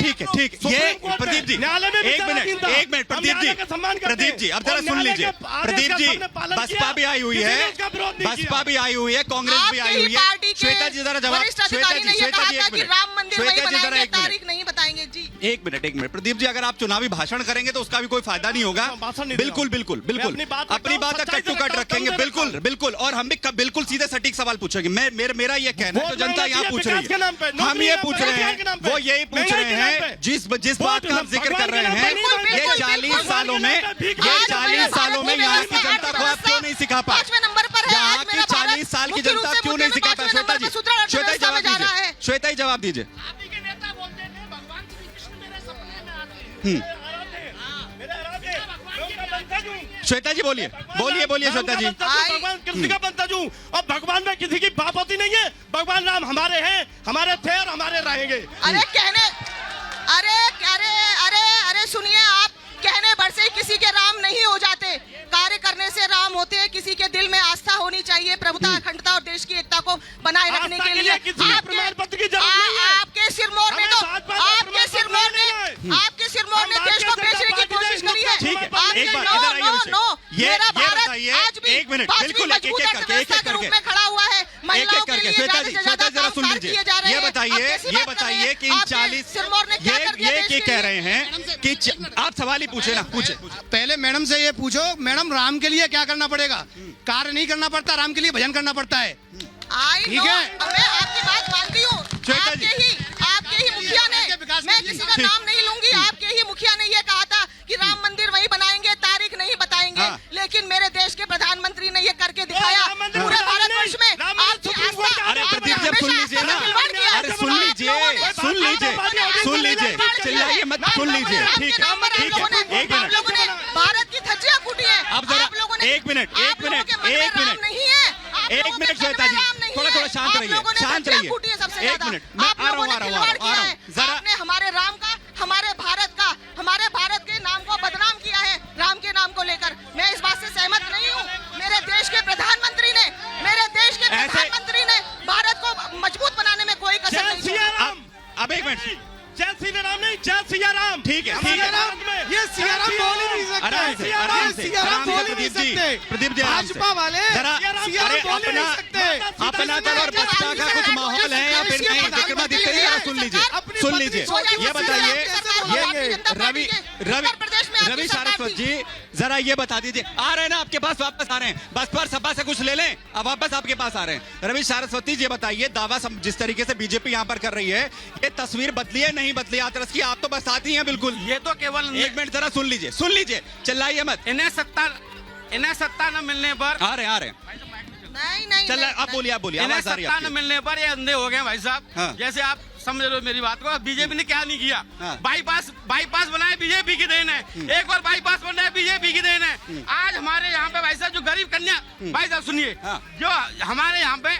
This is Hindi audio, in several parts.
ठीक है, ठीक है। ये प्रदीप जी, एक मिनट प्रदीप जी, अब जरा सुन लीजिए। प्रदीप जी, बसपा भी आई हुई है, बसपा भी आई हुई है, कांग्रेस भी आई हुई है। श्वेता जी जरा जवाब, श्वेता जी एक मिनट, राम मंदिर श्वेता जी जरा एक तारीख नहीं बताएंगे जी। एक मिनट प्रदीप जी, अगर आप चुनावी भाषण करेंगे तो उसका भी कोई फायदा नहीं होगा। बिल्कुल बिल्कुल बिल्कुल अपनी बात कट टू कट रखेंगे, बिल्कुल बिल्कुल। और हम भी बिल्कुल सीधे सटीक सवाल पूछेंगे। मेरा ये कहना है, जो जनता यहाँ पूछ रही है, हम ये पूछ रहे हैं, वो यही पूछ रहे हैं, जिस बात का हम जिक्र कर रहे हैं, ये 40 सालों में यहाँ की जनता को आप क्यों नहीं सिखा पाए? यहाँ की 40 साल की जनता क्यों नहीं सिखा पाए? श्वेता जी जवाब दीजिए, श्वेता जी जवाब दीजिए। श्वेता जी बोलिए श्वेता जी। भगवान कृष्ण का बनता जूं, और भगवान में किसी की बाप होती नहीं है। भगवान राम हमारे हैं, हमारे थे और हमारे रहेंगे। अरे सुनिए, आप कहने भर से किसी के राम नहीं हो जाते, कार्य करने से राम होते हैं। किसी के दिल में आस्था होनी चाहिए, प्रभुता, अखंडता और देश की एकता को बनाए रखने के लिए। आपके सिरमौर ने देश को बेचने की कोशिश करी है। ठीक है, एक बार इधर आइए। ये बताइए, एक मिनट, बिल्कुल एक करके खड़ा हुआ है। महिलाओं के लिए श्वेता जी जरा सुन लीजिए। ये बताइए कि इन 40 ये कह रहे हैं कि आप सवाल ही पूछे ना, पूछे। पहले मैडम से ये पूछो, मैडम राम के लिए क्या करना पड़ेगा? कार्य नहीं करना पड़ता, राम के लिए भजन करना पड़ता है। ठीक है, मैं आपकी बात मानती हूँ। आपके ही मुखिया ने, मैं किसी का नाम नहीं लूंगी, आपके ही मुखिया ने ये कहा था कि राम मंदिर वही बनाएंगे, तारीख नहीं बताएंगे। लेकिन मेरे देश के प्रधानमंत्री ने ये करके दिखाया पूरे भारतवर्ष में। अरे प्रदीप जी सुन लीजिए ना, अरे सुन लीजिए, चिल्लाइए मत, सुन लीजिए। ठीक है, एक मिनट, भारत की धज्जियां कूटी है। अब जरा एक मिनट श्वेता जी, थोड़ा शांत रहिए। एक मिनट, मैं आ रहा हूँ। जरा आपने हमारे राम का, हमारे भारत के नाम को बदनाम किया है, राम के नाम को लेकर। मैं इस बात से सहमत नहीं हूँ। मेरे देश के प्रधानमंत्री ने भारत को मजबूत बनाने में कोई कसर नहीं छोड़ी। अब एक मिनट, जय श्री राम नहीं, जय सिया राम। ठीक है, ये सिया राम बोल ही नहीं सकते। प्रदीप जी भाजपा वाले अपना दल और बसपा का कुछ माहौल है या फिर नहीं? विक्रमादित्य जी सुन लीजिए। ये बताइए, ये रवि सारस्वत जी जरा ये बता दीजिए, आ रहे हैं ना आपके पास, वापस आ रहे हैं, बसपा और सपा से कुछ ले लें, अब वापस आपके पास आ रहे हैं। रवि सारस्वती जी बताइए, दावा जिस तरीके से बीजेपी यहाँ पर कर रही है, ये तस्वीर बदली है नहीं बदली हाथरस की? आप तो बस आती हैं बिल्कुल। ये तो केवल एक मिनट जरा सुन लीजिए, चिल्लाइए मत। इन्हें सत्ता न मिलने पर आ रहे हैं नहीं, चल आप बोलिए इन्हें सत्ता न मिलने पर ये अंधे हो गए भाई साहब। हाँ। जैसे आप समझ लो मेरी बात को, बीजेपी ने क्या नहीं किया। बाईपास बनाए बीजेपी की देन है, एक और बाईपास बना है बीजेपी की देन है। आज हमारे यहाँ पे भाई साहब जो गरीब कन्या, भाई साहब सुनिए, जो हमारे यहाँ पे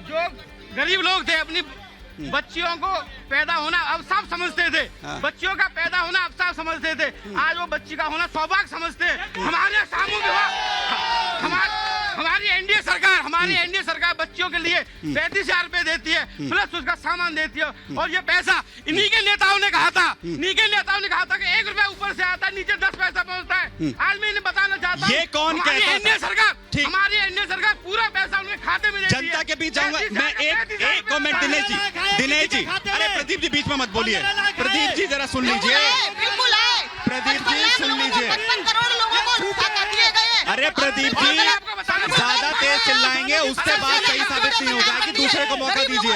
जो गरीब लोग थे, अपनी बच्चियों को पैदा होना अब सब समझते थे, बच्चियों का पैदा होना अब सब समझते थे। आज वो बच्ची का होना सौभाग्य समझते हैं। हमारे सामूहिक हमारी एनडीए सरकार बच्चियों के लिए 35,000 रुपए देती है, प्लस उसका सामान देती है। और ये पैसा इन्हीं के नेताओं ने कहा था कि 1 रुपया ऊपर से आता है, नीचे 10 पैसा पहुँचता है। आज मैं इन्हें बताना चाहता हूँ, ये कौन हमारी कहता एनडीए सरकार पूरा पैसा उनके खाते में देती है। जनता के बीच आऊंगा मैं। एक कमेंट दिनेश जी, अरे प्रदीप जी बीच में मत बोलिए। प्रदीप जी जरा सुन लीजिए, प्रदीप जी सुन लीजिए। 55 करोड़ लोगों को रुपया दिए गए। अरे प्रदीप जी ज्यादा तेज चिल्लाएंगे, उससे बात सही साबित नहीं हो जाएगी। दूसरे को मौका दीजिए,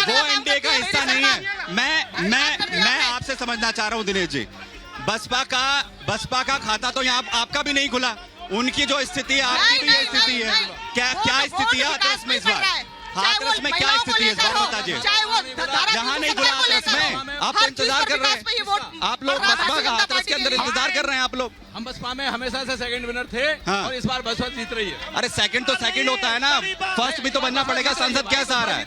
वो एनडीए का हिस्सा नहीं है। मैं आपसे समझना चाह रहा हूँ दिनेश जी, बसपा का खाता तो यहाँ आपका भी नहीं खुला। उनकी जो स्थिति है, आपकी भी स्थिति है। क्या स्थिति है हाथरस में इस बार? हाथरस में क्या स्थिति है इस बार बताइए। यहाँ नहीं खुला हाथरस में, आप तो इंतजार कर रहे हैं। आप लोग बसपा का हाथरस के अंदर इंतजार कर रहे हैं आप लोग। हम बसपा में हमेशा से सेकंड विनर थे। हाँ। और इस बार बसपा जीत रही है। अरे सेकंड तो सेकंड होता है ना, फर्स्ट भी तो बनना पड़ेगा। संसद कैसा आ रहा है?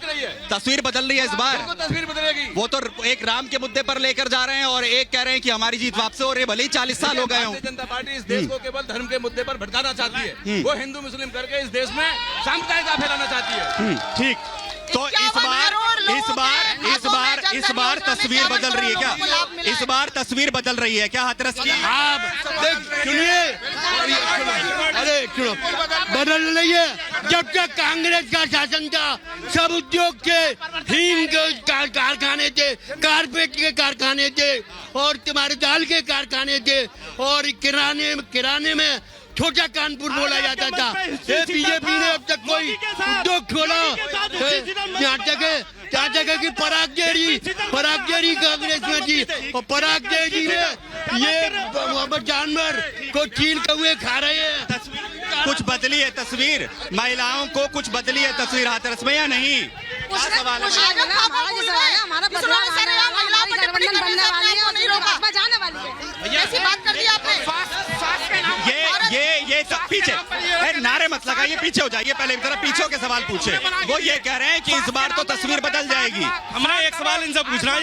तस्वीर बदल रही है इस बार। तस्वीर बदलेगी। वो तो एक राम के मुद्दे पर लेकर जा रहे हैं और एक कह रहे हैं कि हमारी जीत वापस हो रही है, भले ही 40 साल हो गए हों। भारतीय जनता पार्टी इस देश को केवल धर्म के मुद्दे पर भटकाना चाहती है। वो हिंदू मुस्लिम करके इस देश में सांप्रदायिकता फैलाना चाहती है। ठीक, तो इस बार इस बार तस्वीर बदल रही है क्या? इस बार तस्वीर बदल रही है क्या हाथरस की? आप सुनिए, अरे सुनो, बदल रही है। जब तक कांग्रेस का शासन था सब उद्योग थे, हींग के कारखाने थे, कारपेट के कारखाने थे और तुम्हारे दाल के कारखाने थे और किराने में छोटा कानपुर बोला जाता था। ये बीजेपी ने अब तक कोई उद्योग खोला यहाँ तक है कि पराग जेरी कांग्रेस में थी और पराग जेरी ने ये जानवर को छीन के हुए खा रहे हैं। कुछ बदली है तस्वीर, महिलाओं को कुछ बदली है तस्वीर हाथरस में या नहीं? क्या सवाल ये पीछे नारे मत लगाइए, पीछे हो जाइए, पहले की तरह पीछे के सवाल पूछे। वो ये कह रहे हैं कि इस बार तो तस्वीर बदल जाएगी। हमारा एक सवाल इनसे पूछना है,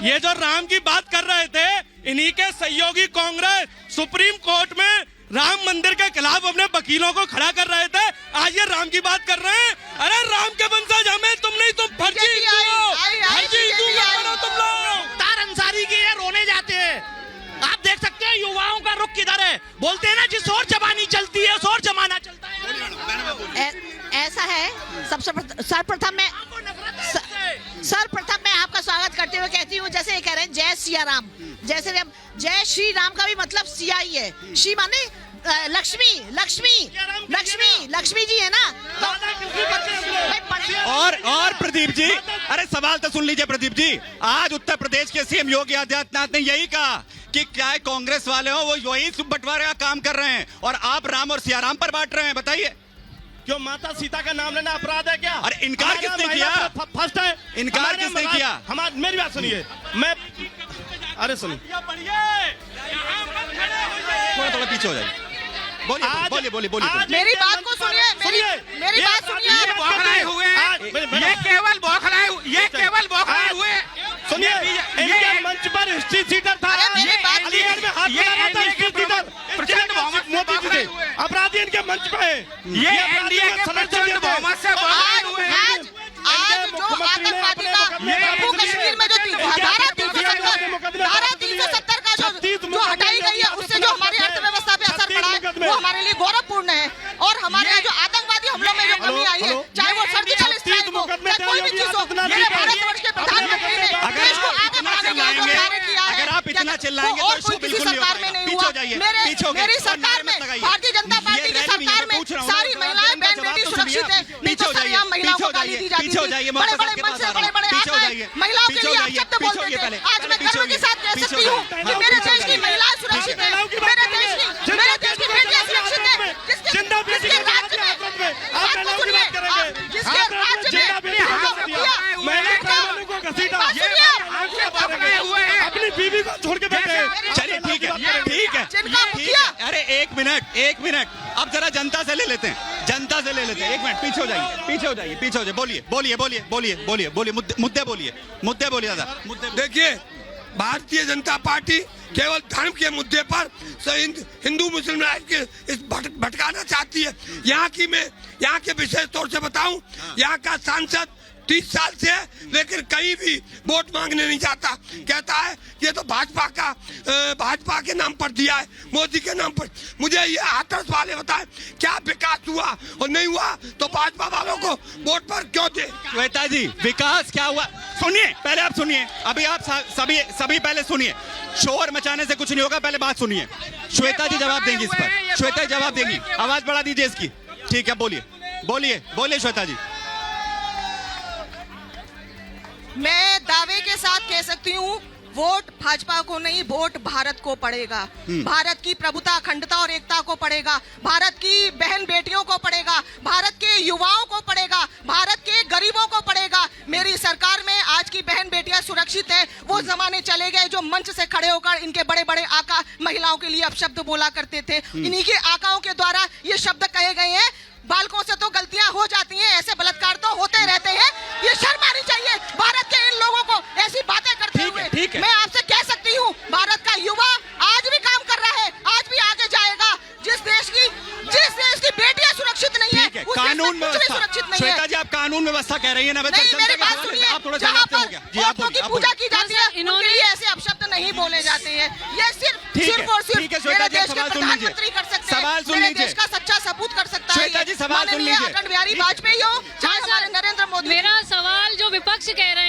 ये जो राम की बात कर रहे थे, इन्हीं के सहयोगी कांग्रेस सुप्रीम कोर्ट में राम मंदिर के खिलाफ अपने वकीलों को खड़ा कर रहे थे, आज ये राम की बात कर रहे हैं। अरे राम के वंशज हमें, तुम नहीं, तुम फर्जी हिंदू तुम लोग। तार अंसारी की ये रोने जाते हैं, आप देख सकते हैं युवाओं का रुख किधर है। बोलते हैं ना जिस और जबानी चलती है उस और जमाना चलता है। ऐसा है, सर्वप्रथम मैं आपका स्वागत करते हुए कहती हूँ, जैसे ये कह रहे हैं जय सिया राम, जय श्री राम का भी मतलब सिया ही है। श्री माने लक्ष्मी जी है ना। और प्रदीप जी, अरे सवाल तो सुन लीजिए प्रदीप जी। आज उत्तर प्रदेश के सीएम योगी आदित्यनाथ ने यही कहा कि क्या कांग्रेस वाले हो वो वही बंटवारे का काम कर रहे हैं और आप राम और सियाराम पर बांट रहे हैं। बताइए क्यों माता सीता का नाम लेना अपराध है क्या? अरे इनकार किसने किया? फर्स्ट है इनकार किसने किया? मेरी बात सुनिए, अरे सुनिए, थोड़ा पीछे हो जाइए, बोलिए। मेरी बात को सुनिए, मेरी बात सुनिए। ये बौखलाए हुए हैं, ये केवल बौखलाए हुए। सुनिए, इनके मंच पर हिस्ट्री सीटर था, अलीगढ़ में हाथ मिलाना था हिस्ट्री सीटर, प्रचंड बहुमत मोदी जी थे, अपराधी इनके मंच पे है। ये एनडीए के प्रचंड बहुमत से बौखलाए हुए हैं। आज जो आतंकवादी का जम्मू कश्मीर में जो धारा 370 का जो हटाई गई है, उससे जो हमारी अर्थव्यवस्था पे असर पड़ा है वो हमारे लिए गौरवपूर्ण है। और हमारे यहाँ जो आतंकवादी हमलों में जो कमी आई है, चाहे वो सर्जिकल स्ट्राइक हो, चाहे कोई भी चीज हो, मेरे भारतवर्ष के प्रधानमंत्री ने देश को आगे बढ़ाने के लिए जो कार्य किया है, अगर आप इतना चिल्लाएंगे और कोई किसी सरकार में नहीं हुआ। मेरी सरकार में, भारतीय जनता पार्टी की सरकार में सारी महिलाएं बहन बेटी सुरक्षित है, नहीं तो सरेआम महिलाओं को गाली दी जाती थी। बड़े मंच से बड़े आंकड़े महिलाओं के लिए आप शब्द बोलते थे। आज मैं गर्व के साथ कह सकती हूँ कि मेरे देश की महिलाएं सुरक्षित है, मेरे देश की बेटियां सुरक्षित है। जिसके राज्य में अपनी बीवी को छोड़ के बैठे। चलिए ठीक है। अरे एक मिनट, अब जरा जनता से ले लेते हैं। एक मिनट पीछे हो जाइए। बोलिए मुद्दे बोलिए दादा। देखिए, भारतीय जनता पार्टी केवल धर्म के मुद्दे पर हिंदू मुस्लिम के इस भटकाना चाहती है। यहाँ के विशेष तौर से बताऊं, यहाँ का सांसद 30 साल से है, लेकिन कहीं भी वोट मांगने नहीं जाता। कहता है ये तो भाजपा के नाम पर दिया है, मोदी के नाम पर। मुझे ये हाथरस वाले बताए क्या विकास हुआ और नहीं हुआ तो भाजपा वालों को वोट पर क्यों दे? श्वेता जी, विकास क्या हुआ? सुनिए, पहले आप सुनिए। अभी आप सभी पहले सुनिए। शोर मचाने से कुछ नहीं होगा, पहले बात सुनिए। श्वेता जी जवाब देंगी इस पर। श्वेता जी जवाब देंगी, आवाज बढ़ा दीजिए इसकी। ठीक है, बोलिए श्वेता जी। मैं दावे के साथ कह सकती हूँ, वोट भाजपा को नहीं, वोट भारत को पड़ेगा। भारत की प्रभुता, अखंडता और एकता को पड़ेगा, भारत की बहन बेटियों को पड़ेगा, भारत के युवाओं को पड़ेगा, भारत के गरीबों को पड़ेगा। मेरी सरकार में आज की बहन बेटियां सुरक्षित है। वो जमाने चले गए जो मंच से खड़े होकर इनके बड़े बड़े आका महिलाओं के लिए अपशब्द बोला करते थे। इन्हीं के आकाओं के द्वारा ये शब्द कहे गए हैं। बालकों से तो गलतियां हो जाती हैं, ऐसे बलात्कार तो होते रहते हैं। ये शर्म आनी चाहिए भारत के इन लोगों को ऐसी बातें करते हुए। मैं आपसे कह सकती हूँ, भारत का युवा आज भी काम कर रहा है, आज भी आगे जाएगा। जिस देश की बेटियां सुरक्षित नहीं है, उस देश में कुछ भी सुरक्षित नहीं है। श्वेता जी, आप कानून व्यवस्था कह रही है ना, नहीं, मेरी बात सुनिए, आप थोड़ा जहाँ जवाब पर देंगे। जी आप औरतों की बोलिए, पूजा की जाती है, इन्होंने- उनके लिए ऐसे अपशब्द नहीं बोले जाते हैं। ये सिर्फ ठीक है, सिर्फ और सिर्फ ठीक है, श्वेता मेरे जी, देश के सवाल सुन लीजिए। प्रधानमंत्री कर सकते हैं, सवाल सुन मेरे लीजिए। देश का सच्चा सबूत कर सकता है। श्वेता जी, सवाल सुन माननीय लीजिए। अटल बिहारी वाजपेयी हो, चाहे हाँ, सर, हमारे नरेंद्र मोदी। मेरा सवाल जो विपक्ष कह रहे हैं